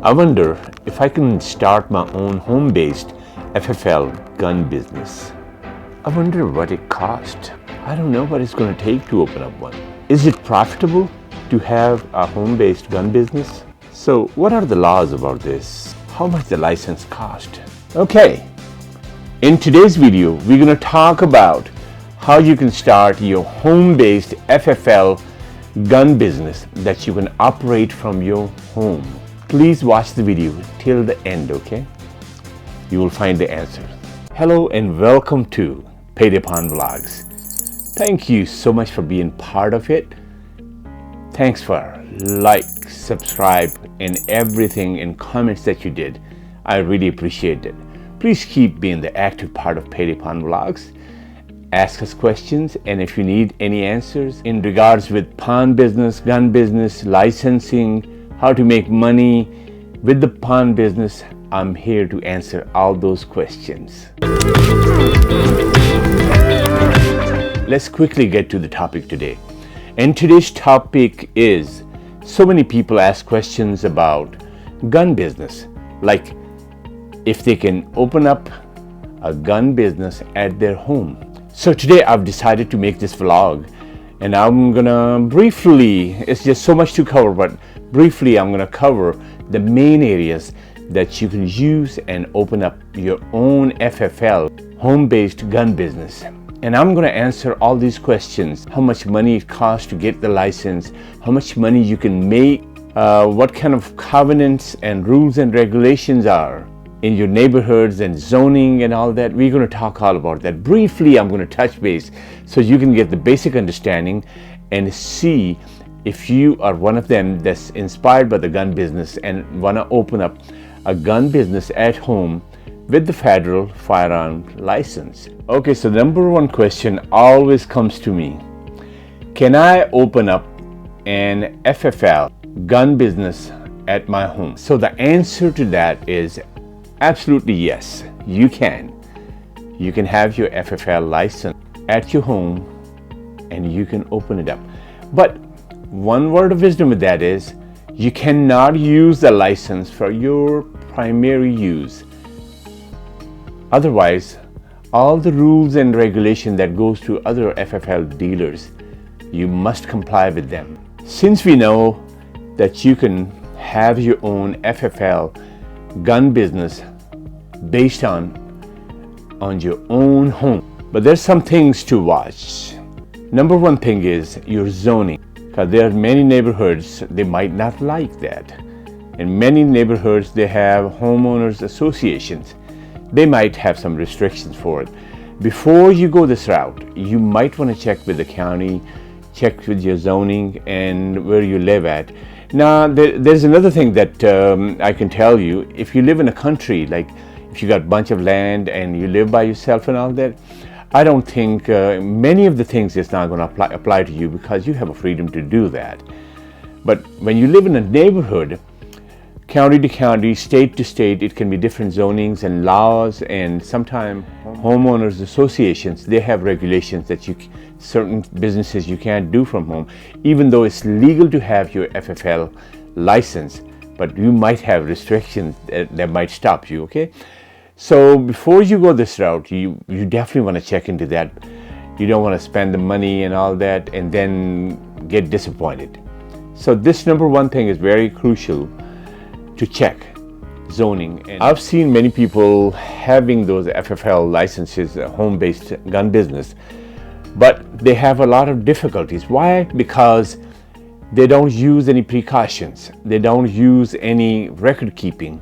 I wonder if I can start my own home-based FFL gun business. I wonder what it costs. I don't know what it's going to take to open up one. Is it profitable to have a home-based gun business? So what are the laws about this? How much the license cost? Okay, in today's video, we're going to talk about how you can start your home-based FFL gun business that you can operate from your home. Please watch the video till the end, okay? You will find the answer. Hello and welcome to Payday Pawn Vlogs. Thank you so much for being part of it. Thanks for like, subscribe, and everything in comments that you did. I really appreciate it. Please keep being the active part of Payday Pawn Vlogs. Ask us questions, and if you need any answers in regards with pawn business, gun business, licensing, how to make money with the pawn business, I'm here to answer all those questions. Let's quickly get to the topic today. And today's topic is, so many people ask questions about gun business, like if they can open up a gun business at their home. So today I've decided to make this vlog, and I'm gonna briefly, it's just so much to cover, but briefly I'm gonna cover the main areas that you can use and open up your own FFL, home-based gun business. And I'm gonna answer all these questions: how much money it costs to get the license, how much money you can make, what kind of covenants and rules and regulations are in your neighborhoods and zoning and all that. We're going to talk all about that. Briefly, I'm going to touch base so you can get the basic understanding and see if you are one of them that's inspired by the gun business and want to open up a gun business at home with the federal firearm license. Okay, so the number one question always comes to me: can I open up an FFL gun business at my home? So the answer to that is absolutely yes, you can. You can have your FFL license at your home and you can open it up. But one word of wisdom with that is, you cannot use the license for your primary use. Otherwise, all the rules and regulation that goes to other FFL dealers, you must comply with them. Since we know that you can have your own FFL gun business based on your own home, but there's some things to watch. Number one thing is your zoning, because there are many neighborhoods they might not like that. In many neighborhoods they have homeowners associations. They might have some restrictions for it. Before you go this route, you might want to check with the county, check with your zoning and where you live at. Now there's another thing that I can tell you. If you live in a country, like if you got a bunch of land and you live by yourself and all that, I don't think many of the things is not going to apply to you, because you have a freedom to do that. But when you live in a neighborhood, county to county, state to state, it can be different zonings and laws, and sometimes homeowners associations, they have regulations that certain businesses you can't do from home, even though it's legal to have your FFL license, but you might have restrictions that might stop you, okay? So before you go this route, you definitely want to check into that. You don't want to spend the money and all that and then get disappointed. So this number one thing is very crucial to check: zoning. And I've seen many people having those FFL licenses, home-based gun business, but they have a lot of difficulties. Why? Because they don't use any precautions. They don't use any record keeping,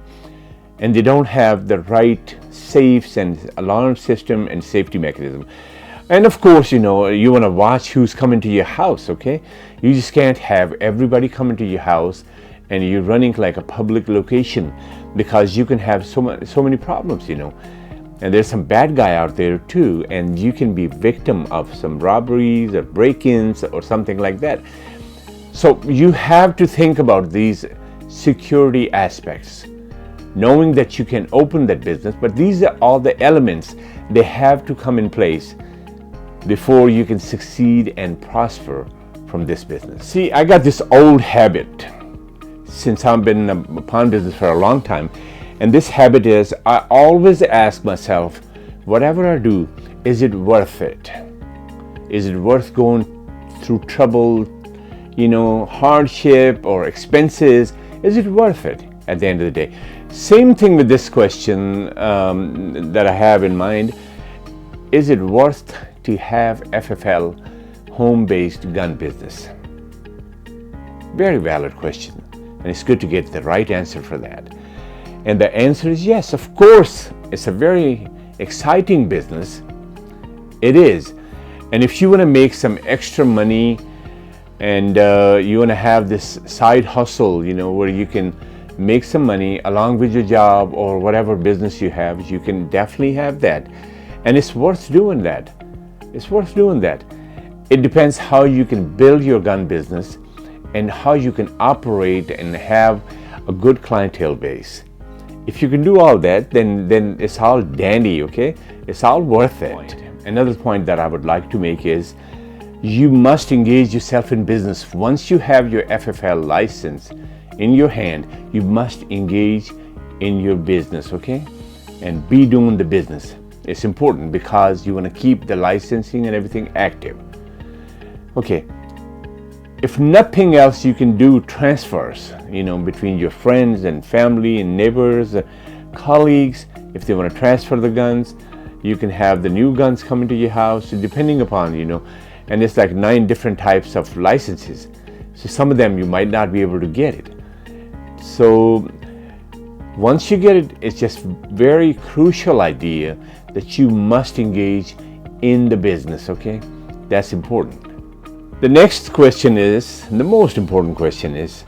and they don't have the right safes and alarm system and safety mechanism. And of course, you want to watch who's coming to your house, okay? You just can't have everybody coming to your house and you're running like a public location, because you can have so many problems, And there's some bad guy out there too, and you can be victim of some robberies or break-ins or something like that. So you have to think about these security aspects, knowing that you can open that business, but these are all the elements, they have to come in place before you can succeed and prosper from this business. See, I got this old habit. since I've been in the pawn business for a long time. And this habit is, I always ask myself, whatever I do, is it worth it? Is it worth going through trouble, hardship or expenses? Is it worth it at the end of the day? Same thing with this question that I have in mind. Is it worth to have FFL, home-based gun business? Very valid question, and it's good to get the right answer for that. And the answer is yes, of course. It's a very exciting business. It is. And if you want to make some extra money and you want to have this side hustle, where you can make some money along with your job or whatever business you have, you can definitely have that. And it's worth doing that. It's worth doing that. It depends how you can build your gun business and how you can operate and have a good clientele base. If you can do all that, then it's all dandy, okay? It's all worth it. Another point that I would like to make is you must engage yourself in business. Once you have your FFL license in your hand, you must engage in your business, okay? And be doing the business. It's important because you want to keep the licensing and everything active. Okay. If nothing else, you can do transfers, between your friends and family and neighbors, colleagues. If they want to transfer the guns, you can have the new guns coming to your house, depending upon, and it's like 9 different types of licenses. So some of them you might not be able to get it. So once you get it, it's just very crucial idea that you must engage in the business, okay? That's important. The next question is, the most important question is,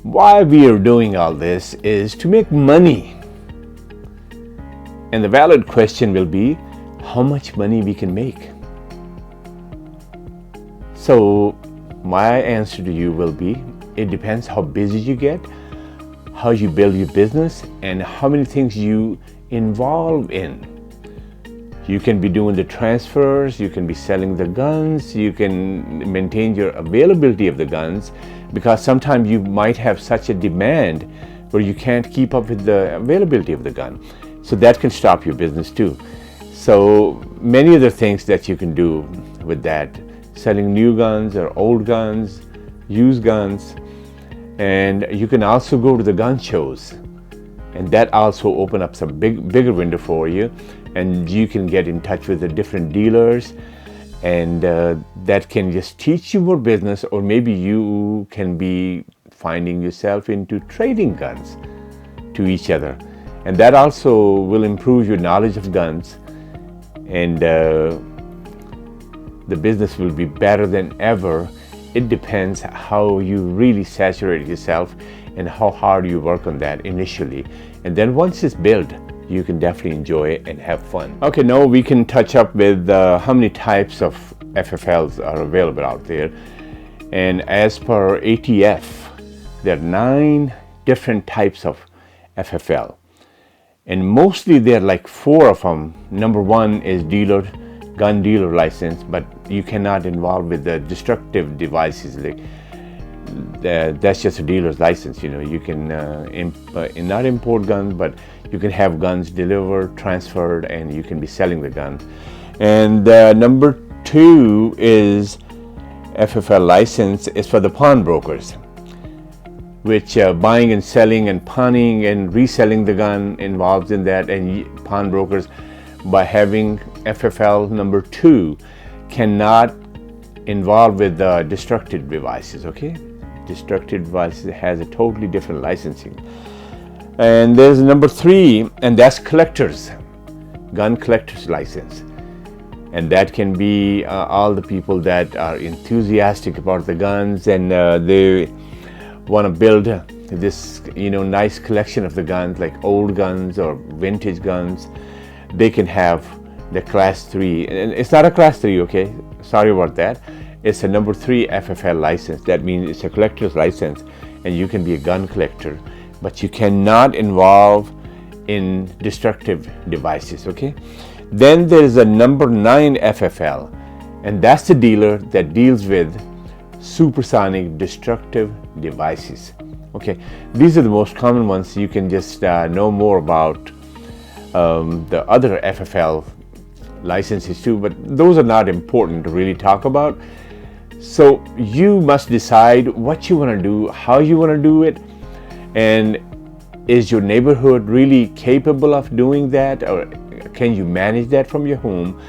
why we are doing all this is to make money. And the valid question will be, how much money we can make. So my answer to you will be, it depends how busy you get, how you build your business, and how many things you involve in. You can be doing the transfers, you can be selling the guns, you can maintain your availability of the guns, because sometimes you might have such a demand where you can't keep up with the availability of the gun. So that can stop your business too. So many other things that you can do with that, selling new guns or old guns, used guns, and you can also go to the gun shows, and that also open up some bigger window for you. And you can get in touch with the different dealers, and that can just teach you more business, or maybe you can be finding yourself into trading guns to each other. And that also will improve your knowledge of guns, and the business will be better than ever. It depends how you really saturate yourself and how hard you work on that initially. And then once it's built, you can definitely enjoy it and have fun. Okay, now we can touch up with how many types of FFLs are available out there. And as per ATF, there are 9 different types of FFL. And mostly there are like 4 of them. Number 1 is gun dealer license, but you cannot involve with the destructive devices. That's just a dealer's license. You can not import guns, but you can have guns delivered, transferred, and you can be selling the guns. And number 2 is FFL license is for the pawnbrokers, which buying and selling and pawning and reselling the gun involves in that. And pawnbrokers, by having FFL number 2, cannot involve with destructive devices, okay? Destructive devices has a totally different licensing. And there's number 3, and that's collectors, gun collectors license. And that can be all the people that are enthusiastic about the guns, and they want to build this nice collection of the guns, like old guns or vintage guns. They can have the class 3, and it's not a class 3, okay? Sorry about that. It's a number 3 FFL license. That means it's a collector's license, and you can be a gun collector, but you cannot involve in destructive devices, okay? Then there's a number 9 FFL, and that's the dealer that deals with supersonic destructive devices. Okay, these are the most common ones. You can just know more about the other FFL licenses too, but those are not important to really talk about. So you must decide what you want to do, how you want to do it, and is your neighborhood really capable of doing that, or can you manage that from your home?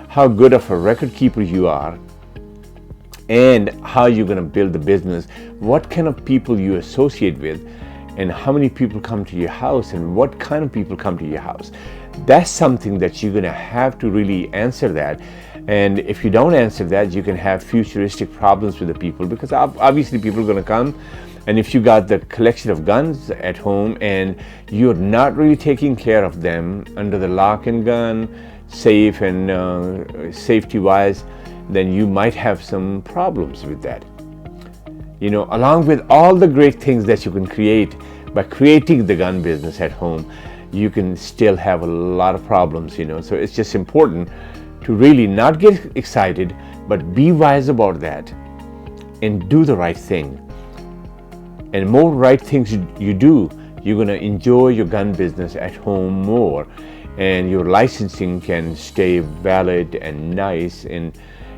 How good of a record keeper you are, and how you're going to build the business, what kind of people you associate with, and how many people come to your house, and what kind of people come to your house. That's something that you're going to have to really answer that. And if you don't answer that, you can have futuristic problems with the people, because obviously people are going to come, and if you got the collection of guns at home and you're not really taking care of them under the lock and gun safe and safety wise, then you might have some problems with that. You know, along with all the great things that you can create by creating the gun business at home, you can still have a lot of problems, you know. So it's just important to really not get excited, but be wise about that and do the right thing. And more right things you do, you're going to enjoy your gun business at home more, and your licensing can stay valid and nice, and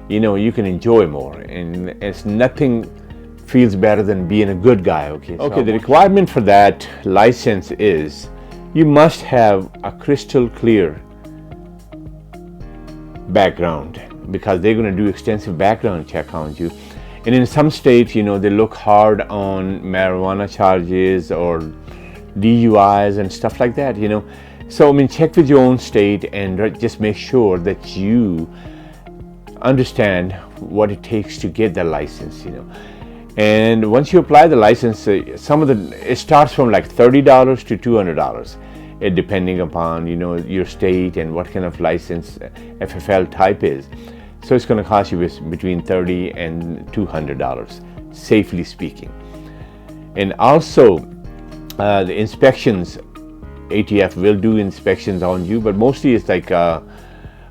you know, you can enjoy more. And it's nothing feels better than being a good guy. Okay, the requirement for that license is you must have a crystal clear background, because they're going to do extensive background check on you. And in some states, you know, they look hard on marijuana charges or DUIs and stuff like that, you know. So I mean, check with your own state and just make sure that you understand what it takes to get the license, you know. And once you apply the license, it starts from like $30 to $200, depending upon, you know, your state and what kind of license FFL type is. So it's going to cost you between $30 and $200, safely speaking. And also the inspections, ATF will do inspections on you, but mostly it's like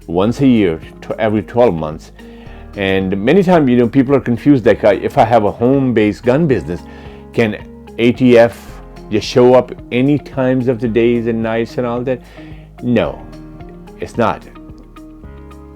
once a year, every 12 months. And many times, you know, people are confused, like if I have a home-based gun business, can ATF just show up any times of the days and nights and all that? No, it's not.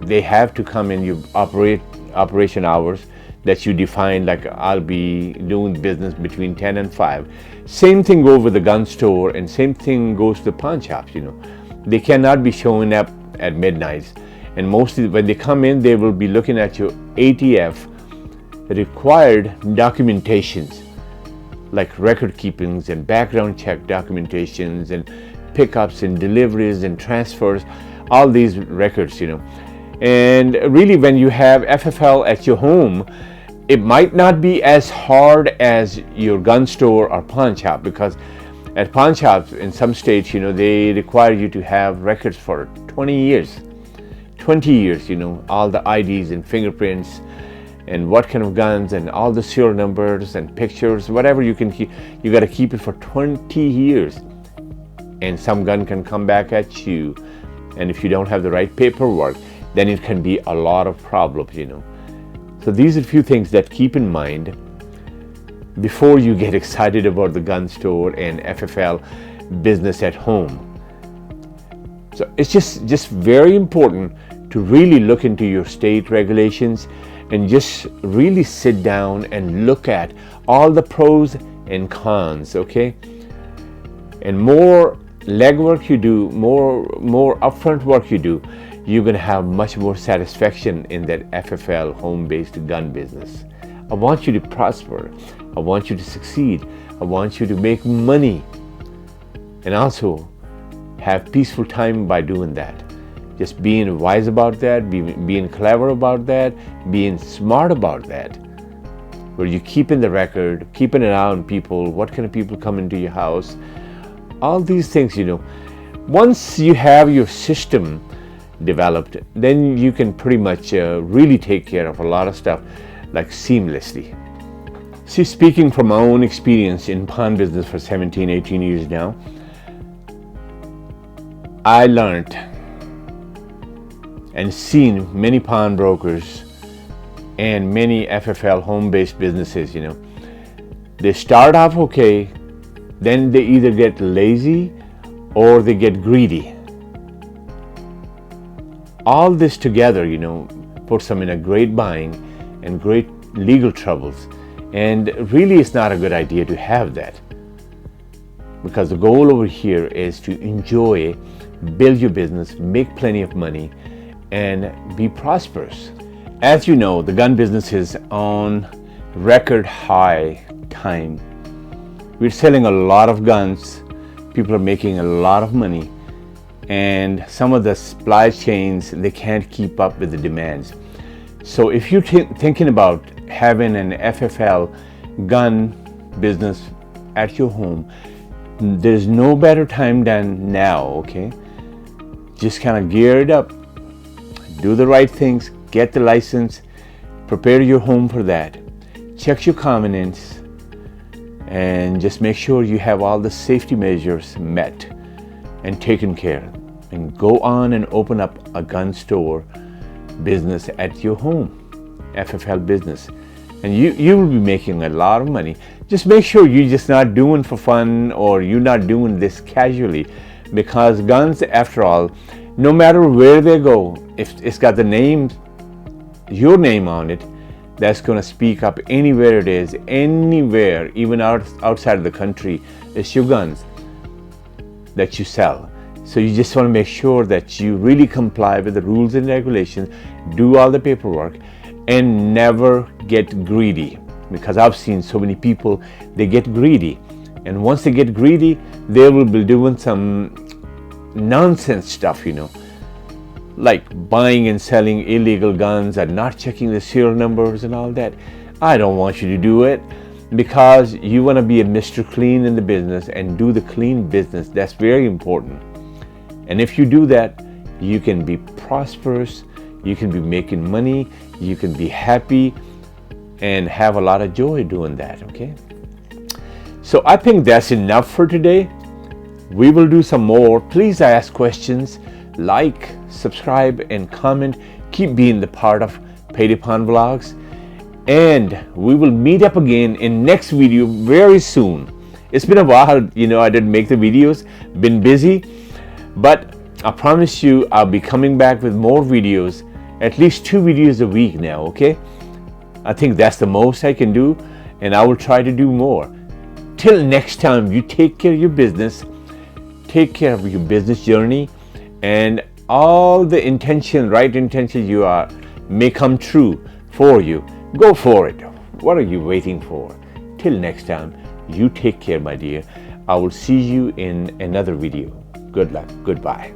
They have to come in your operation hours that you define, like I'll be doing business between 10 and 5. Same thing goes with the gun store, and same thing goes to the pawn shops, you know. They cannot be showing up at midnight. And mostly when they come in, they will be looking at your ATF required documentations, like record keepings and background check documentations and pickups and deliveries and transfers, all these records, you know. And really, when you have FFL at your home, it might not be as hard as your gun store or pawn shop, because at pawn shops in some states, you know, they require you to have records for 20 years, you know, all the IDs and fingerprints and what kind of guns and all the serial numbers and pictures, whatever you can keep. You got to keep it for 20 years. And some gun can come back at you, and if you don't have the right paperwork, then it can be a lot of problems, you know. So these are a few things that keep in mind before you get excited about the gun store and FFL business at home. So it's just very important to really look into your state regulations and just really sit down and look at all the pros and cons, okay? And more legwork you do, more upfront work you do, you're going to have much more satisfaction in that FFL home-based gun business. I want you to prosper. I want you to succeed. I want you to make money, and also have peaceful time by doing that. Just being wise about that, being clever about that, being smart about that, where you're keeping the record, keeping an eye on people, what kind of people come into your house, all these things, you know. Once you have your system developed, then you can pretty much really take care of a lot of stuff like seamlessly. See, speaking from my own experience in pawn business for 17, 18 years now, I learned and seen many pawnbrokers and many FFL home-based businesses, you know. They start off okay, then they either get lazy or they get greedy. All this together, puts them in a great bind and great legal troubles. And really, it's not a good idea to have that, because the goal over here is to enjoy, build your business, make plenty of money, and be prosperous. As you know, the gun business is on record high time. We're selling a lot of guns. People are making a lot of money, and some of the supply chains, they can't keep up with the demands. So if you're thinking about having an FFL gun business at your home, there's no better time than now, okay? Just kind of gear it up, do the right things, get the license, prepare your home for that, check your covenants, and just make sure you have all the safety measures met and taken care of. And go on and open up a gun store business at your home, FFL business. And you will be making a lot of money. Just make sure you're just not doing for fun, or you're not doing this casually, because guns, after all, no matter where they go, if it's got the name, your name on it, that's going to speak up anywhere it is, anywhere, even outside of the country. It's your guns that you sell. So you just want to make sure that you really comply with the rules and regulations, do all the paperwork, and never get greedy. Because I've seen so many people, they get greedy. And once they get greedy, they will be doing some nonsense stuff, like buying and selling illegal guns and not checking the serial numbers and all that. I don't want you to do it, because you want to be a Mr. Clean in the business and do the clean business. That's very important. And if you do that, you can be prosperous, you can be making money, you can be happy, and have a lot of joy doing that, okay? So I think that's enough for today. We will do some more. Please ask questions, like, subscribe, and comment. Keep being the part of Paid Upon Vlogs. And we will meet up again in next video very soon. It's been a while, I didn't make the videos, been busy. But I promise you, I'll be coming back with more videos, at least 2 videos a week now, okay? I think that's the most I can do, and I will try to do more. Till next time, you take care of your business, take care of your business journey, and all the right intention you are may come true for you. Go for it. What are you waiting for? Till next time, you take care, my dear. I will see you in another video. Good luck. Goodbye.